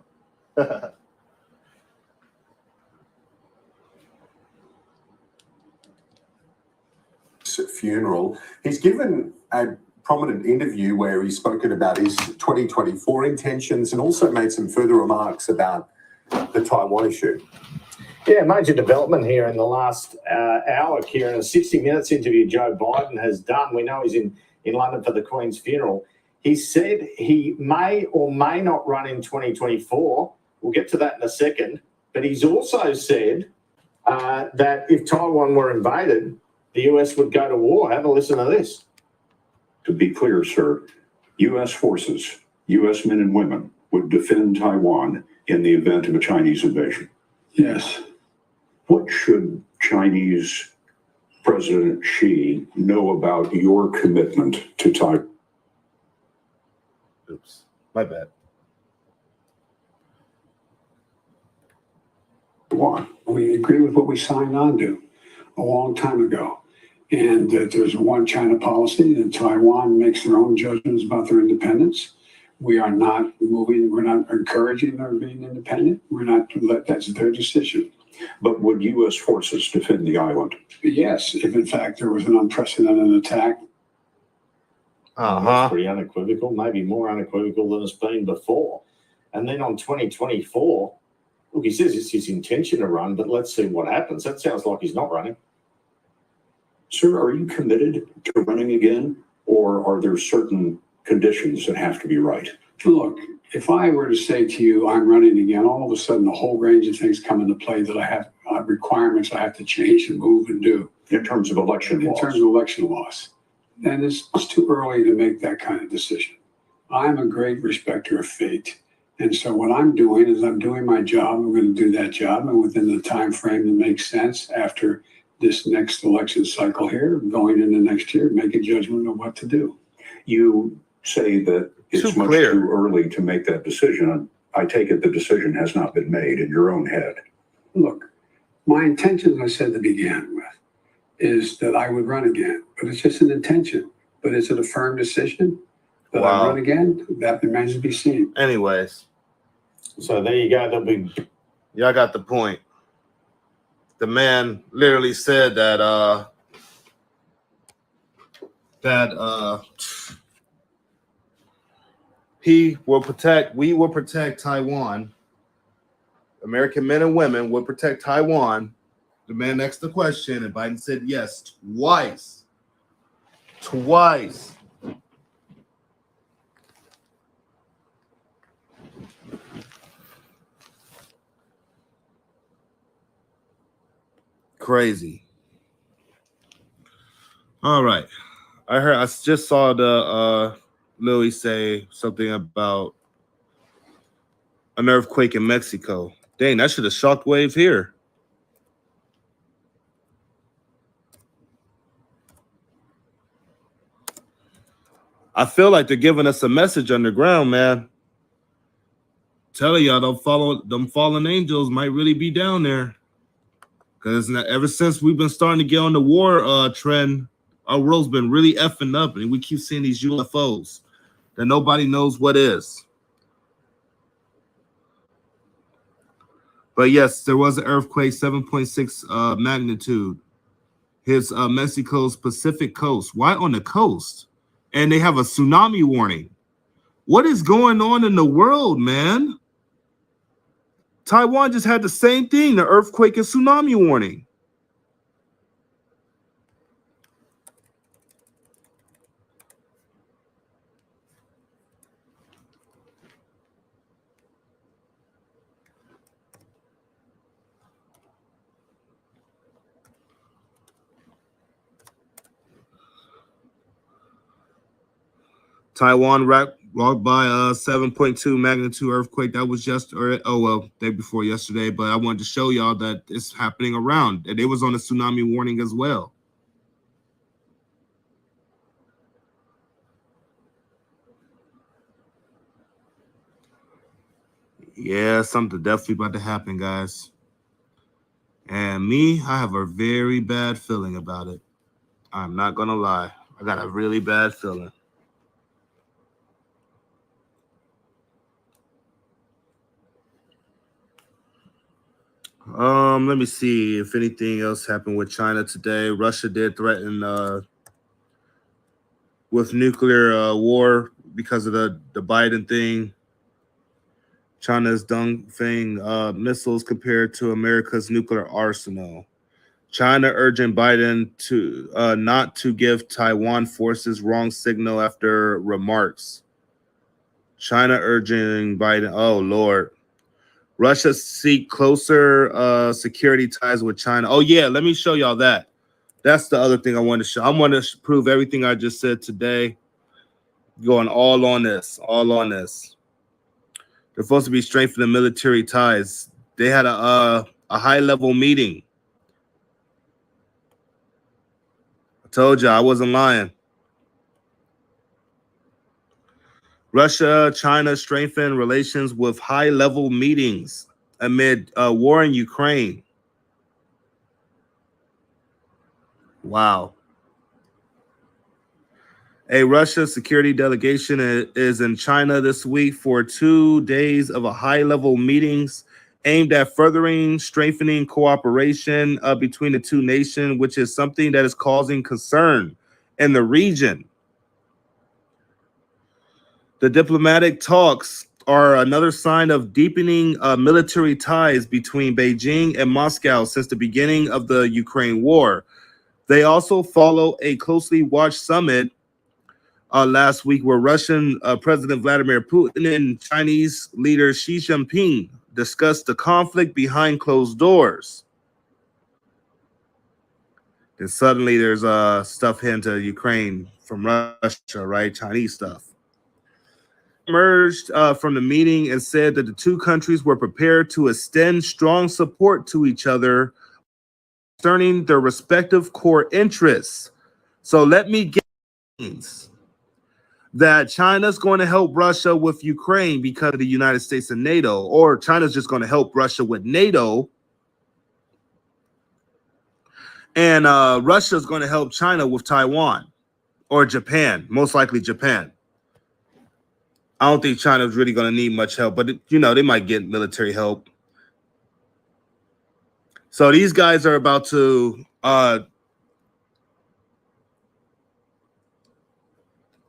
[SPEAKER 4] Funeral. He's given a prominent interview where he's spoken about his 2024 intentions and also made some further remarks about the Taiwan issue.
[SPEAKER 5] Yeah, major development here in the last hour, Kieran. A 60 Minutes interview Joe Biden has done. We know he's in London for the Queen's funeral. He said he may or may not run in 2024. We'll get to that in a second. But he's also said that if Taiwan were invaded, the US would go to war. Have a listen to this.
[SPEAKER 6] To be clear, sir, U.S. forces, U.S. men and women would defend Taiwan in the event of a Chinese invasion.
[SPEAKER 7] Yes.
[SPEAKER 6] What should Chinese President Xi know about your commitment to Taiwan?
[SPEAKER 1] Oops, my bad.
[SPEAKER 7] We agree with what we signed on to a long time ago. And that there's a one China policy, and Taiwan makes their own judgments about their independence. We are not moving, we're not encouraging their being independent. We're not, that's their decision.
[SPEAKER 6] But would U.S. forces defend the island?
[SPEAKER 7] Yes, if in fact there was an unprecedented attack.
[SPEAKER 5] That's pretty unequivocal, maybe more unequivocal than it's been before. And then on 2024, look, he says it's his intention to run, but let's see what happens. That sounds like he's not running.
[SPEAKER 6] Sir, are you committed to running again, or are there certain conditions that have to be right?
[SPEAKER 7] Look, if I were to say to you, I'm running again, all of a sudden a whole range of things come into play that I have requirements I have to change and move and do.
[SPEAKER 6] In terms of election laws?
[SPEAKER 7] In terms of election laws. And it's too early to make that kind of decision. I'm a great respecter of fate. And so what I'm doing is I'm doing my job. I'm going to do that job. And within the time frame that makes sense after this next election cycle here, going into next year, make a judgment of what to do.
[SPEAKER 6] You say that it's much too early to make that decision. I take it the decision has not been made in your own head.
[SPEAKER 7] Look, my intention, as I said to begin with, is that I would run again, but it's just an intention. But is it a firm decision that I run again? That remains to be seen.
[SPEAKER 1] Anyways.
[SPEAKER 5] So there you go.
[SPEAKER 1] Y'all got the point. The man literally said that we will protect Taiwan. American men and women will protect Taiwan. The man asked the question, and Biden said yes twice. Twice. Crazy. All right. I just saw the Louis say something about an earthquake in Mexico. Dang, that should have shockwave here. I feel like they're giving us a message underground, man. Telling y'all, them fallen angels might really be down there. Because ever since we've been starting to get on the war trend, our world's been really effing up, and we keep seeing these UFOs that nobody knows what is. But yes, there was an earthquake, 7.6 magnitude. Hits Mexico's Pacific coast. Why on the coast? And they have a tsunami warning. What is going on in the world, man? Taiwan just had the same thing, the earthquake and tsunami warning. Taiwan rocked by a 7.2 magnitude earthquake. That was day before yesterday. But I wanted to show y'all that it's happening around. And it was on a tsunami warning as well. Yeah, something definitely about to happen, guys. And me, I have a very bad feeling about it. I'm not going to lie. I got a really bad feeling. Let me see if anything else happened with China today. Russia did threaten with nuclear war because of the Biden thing. China's Dongfeng missiles compared to America's nuclear arsenal. China urging Biden to not to give Taiwan forces wrong signal after remarks. China urging Biden. Oh, Lord. Russia seek closer security ties with China. Oh, yeah. Let me show y'all that. That's the other thing I want to show. I want to prove everything I just said today. Going all on this. All on this. They're supposed to be strengthening military ties. They had a high-level meeting. I told you I wasn't lying. Russia, China strengthen relations with high-level meetings amid war in Ukraine. Wow. A Russia security delegation is in China this week for 2 days of a high-level meetings aimed at furthering strengthening cooperation between the two nations, which is something that is causing concern in the region. The diplomatic talks are another sign of deepening military ties between Beijing and Moscow since the beginning of the Ukraine war. They also follow a closely watched summit last week where Russian President Vladimir Putin and Chinese leader Xi Jinping discussed the conflict behind closed doors. Then suddenly there's stuff heading to Ukraine from Russia, right? Chinese stuff. Emerged from the meeting and said that the two countries were prepared to extend strong support to each other concerning their respective core interests. So let me get that China's going to help Russia with Ukraine because of the United States and NATO, or China's just going to help Russia with NATO, and Russia's going to help China with Taiwan or Japan, most likely Japan. I don't think China's really going to need much help, but they might get military help. So these guys are about to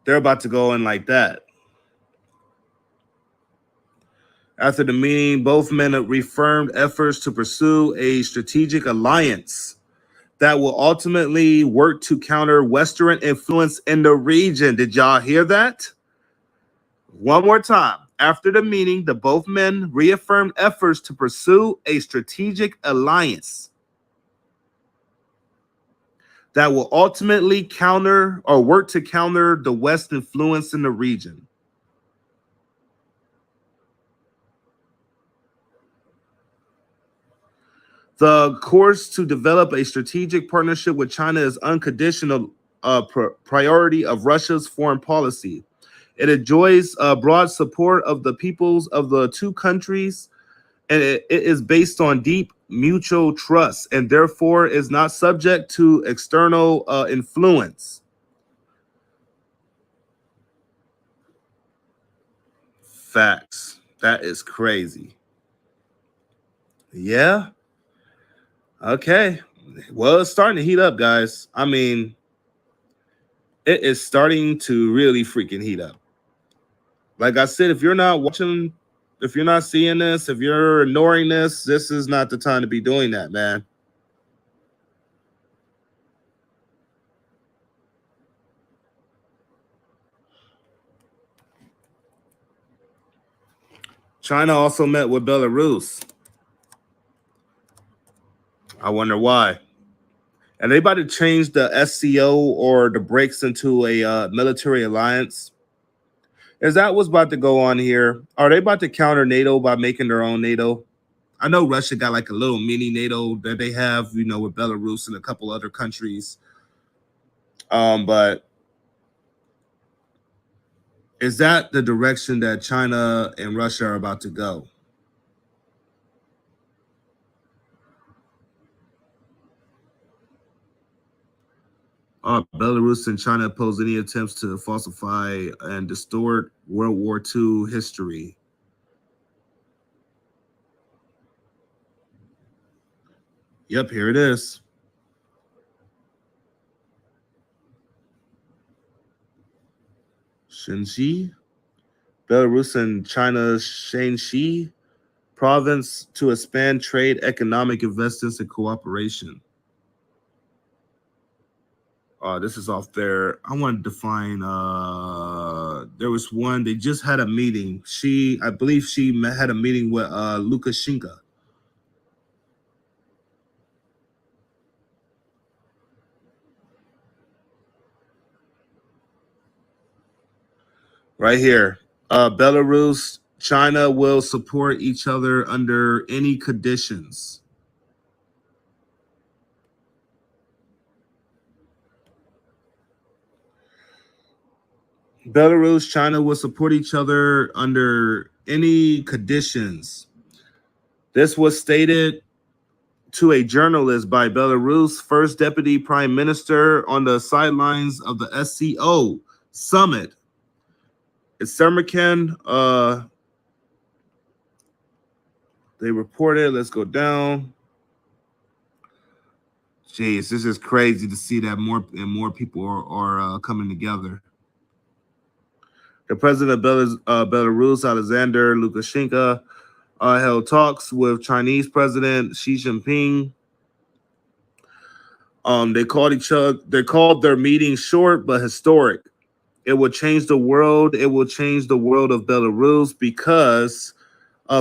[SPEAKER 1] they're about to go in like that. After the meeting, both men reaffirmed efforts to pursue a strategic alliance that will ultimately work to counter Western influence in the region. Did y'all hear that? One more time. After the meeting, the both men reaffirmed efforts to pursue a strategic alliance that will ultimately counter or work to counter the West influence in the region. The course to develop a strategic partnership with China is unconditional priority of Russia's foreign policy. It enjoys broad support of the peoples of the two countries, and it is based on deep mutual trust, and therefore is not subject to external influence. Facts. That is crazy. Yeah. Okay. Well, it's starting to heat up, guys. I mean, it is starting to really freaking heat up. Like I said, if you're not watching, if you're not seeing this, if you're ignoring this, this is not the time to be doing that, man. China also met with Belarus. I wonder why. And they about to change the SCO or the BRICS into a military alliance. Is that what's about to go on here? Are they about to counter NATO by making their own NATO? I know Russia got like a little mini NATO that they have, you know, with Belarus and a couple other countries. But is that the direction that China and Russia are about to go? Belarus and China oppose any attempts to falsify and distort World War II history. Yep, here it is. Shanxi, Belarus and China's Shanxi province to expand trade, economic investments, and cooperation. This is off there. I wanted to find. There was one. They just had a meeting. I believe she had a meeting with Lukashenko. Right here. Belarus, China will support each other under any conditions. Belarus, China will support each other under any conditions. This was stated to a journalist by Belarus' first deputy prime minister on the sidelines of the SCO summit. It's Samarkand. They reported. Let's go down. Jeez, this is crazy to see that more and more people are coming together. The president of Belarus, Alexander Lukashenko, held talks with Chinese President Xi Jinping. They called their meeting short but historic. It will change the world. It will change the world of Belarus because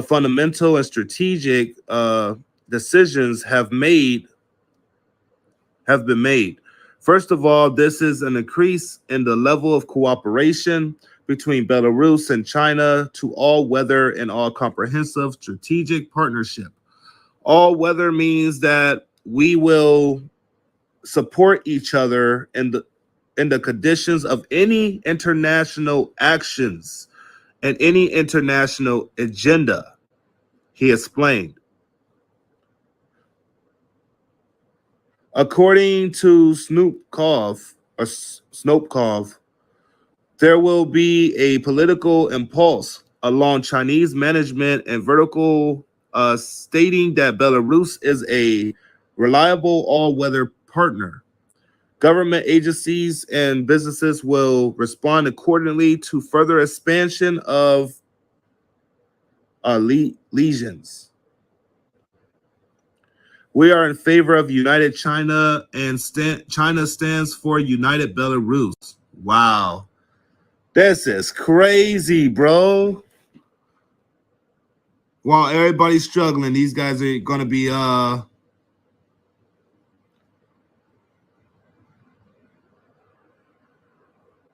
[SPEAKER 1] fundamental and strategic decisions have been made. First of all, this is an increase in the level of cooperation between Belarus and China to all-weather and all-comprehensive strategic partnership. All-weather means that we will support each other in the conditions of any international actions and any international agenda, he explained. According to Snopkov, there will be a political impulse along Chinese management and vertical stating that Belarus is a reliable all-weather partner. Government agencies and businesses will respond accordingly to further expansion of lesions. We are in favor of United China, and China stands for United Belarus. Wow. This is crazy, bro. While everybody's struggling, these guys are going to be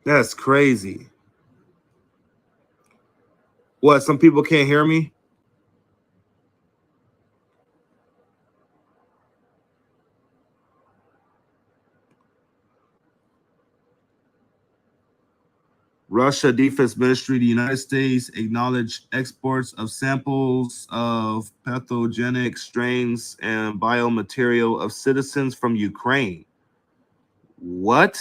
[SPEAKER 1] that's crazy. What, some people can't hear me? Russia Defense Ministry, the United States acknowledged exports of samples of pathogenic strains and biomaterial of citizens from Ukraine. What?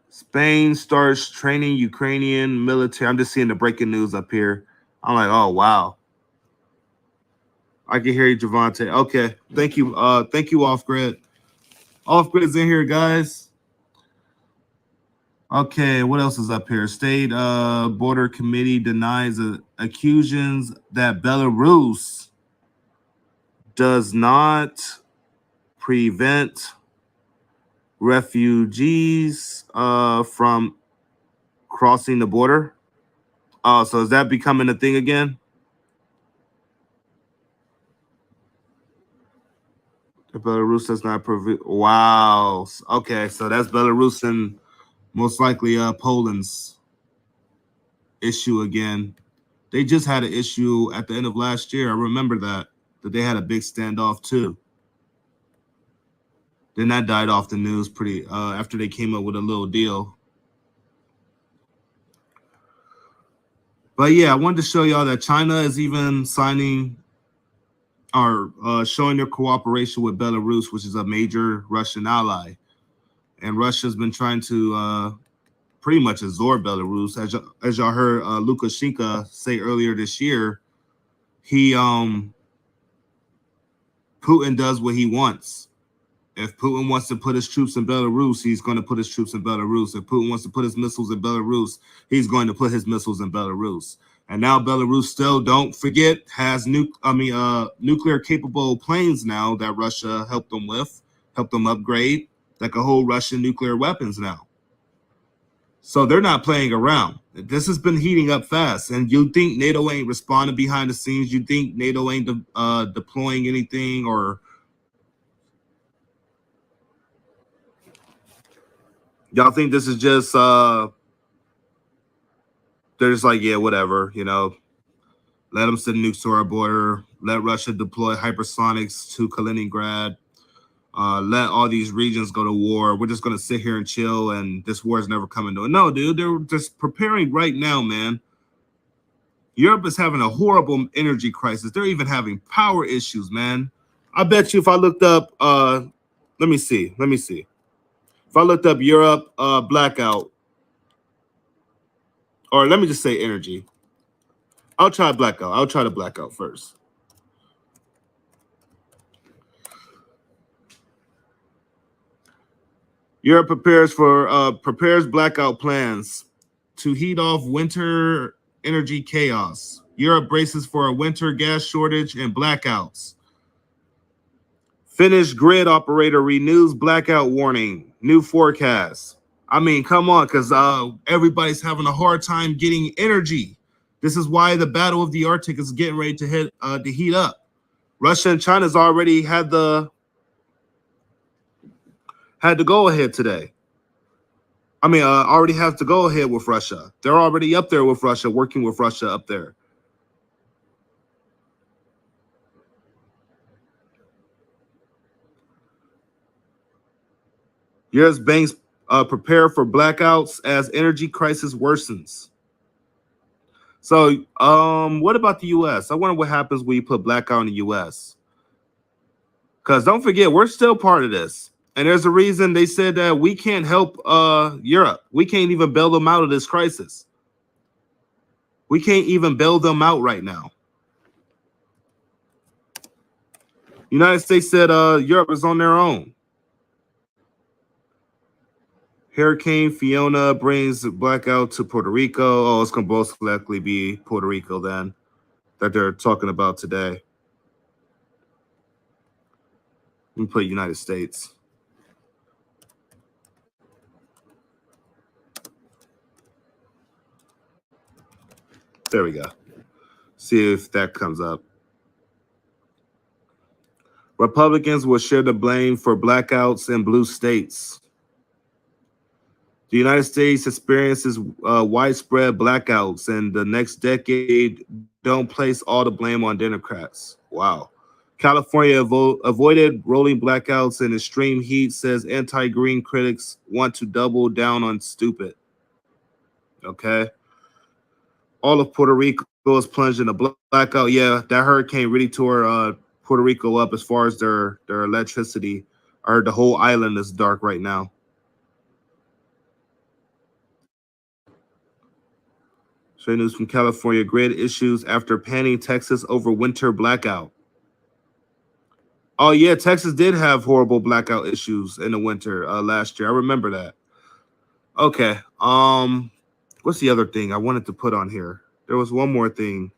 [SPEAKER 1] Spain starts training Ukrainian military. I'm just seeing the breaking news up here. I'm like, oh wow. I can hear you, Javante. Okay, thank you. Thank you, Off Grid. Off Grid is in here, guys. Okay, what else is up here? State Border Committee denies accusations that Belarus does not prevent refugees from crossing the border. Oh, so is that becoming a thing again? Belarus does not prevent. Wow. Okay, so that's Belarus and most likely Poland's issue again. They just had an issue at the end of last year. I remember that they had a big standoff too. Then that died off the news pretty after they came up with a little deal. But yeah, I wanted to show y'all that China is even signing or showing their cooperation with Belarus, which is a major Russian ally. And Russia's been trying to pretty much absorb Belarus. As y'all heard Lukashenko say earlier this year, Putin does what he wants. If Putin wants to put his troops in Belarus, he's going to put his troops in Belarus. If Putin wants to put his missiles in Belarus, he's going to put his missiles in Belarus. And now Belarus still, don't forget, has nuclear capable planes now that Russia helped them with, helped them upgrade, that can hold Russian nuclear weapons now. So they're not playing around. This has been heating up fast. And you think NATO ain't responding behind the scenes? You think NATO ain't deploying anything or... Y'all think this is just they're just like, yeah, whatever, you know, let them send nukes to our border, let Russia deploy hypersonics to Kaliningrad, let all these regions go to war. We're just going to sit here and chill and this war is never coming to it. No, dude, they're just preparing right now, man. Europe is having a horrible energy crisis. They're even having power issues, man. I bet you if I looked up, let me see. If I looked up Europe blackout, or let me just say energy. I'll try blackout. I'll try the blackout first. Europe prepares blackout plans to heat off winter energy chaos. Europe braces for a winter gas shortage and blackouts. Finnish grid operator renews blackout warning. New forecast. I mean, come on, because everybody's having a hard time getting energy. This is why the Battle of the Arctic is getting ready to heat up. Russia and China's already had the go ahead today. I mean, already have to go ahead with Russia. They're already up there with Russia, working with Russia up there. U.S. banks prepare for blackouts as energy crisis worsens. So, what about the U.S.? I wonder what happens when you put blackout in the U.S. Because don't forget, we're still part of this. And there's a reason they said that we can't help Europe. We can't even bail them out of this crisis. We can't even bail them out right now. United States said Europe is on their own. Hurricane Fiona brings blackout to Puerto Rico. Oh, it's going to most likely be Puerto Rico then that they're talking about today. Let me put United States. There we go. See if that comes up. Republicans will share the blame for blackouts in blue states. The United States experiences widespread blackouts in the next decade. Don't place all the blame on Democrats. Wow. California avoided rolling blackouts in extreme heat, says anti-green critics want to double down on stupid. Okay. All of Puerto Rico is plunged in a blackout. Yeah, that hurricane really tore Puerto Rico up as far as their electricity. I heard the whole island is dark right now. Straight news from California. Grid issues after panning Texas over winter blackout. Oh, yeah, Texas did have horrible blackout issues in the winter last year. I remember that. Okay. What's the other thing I wanted to put on here? There was one more thing.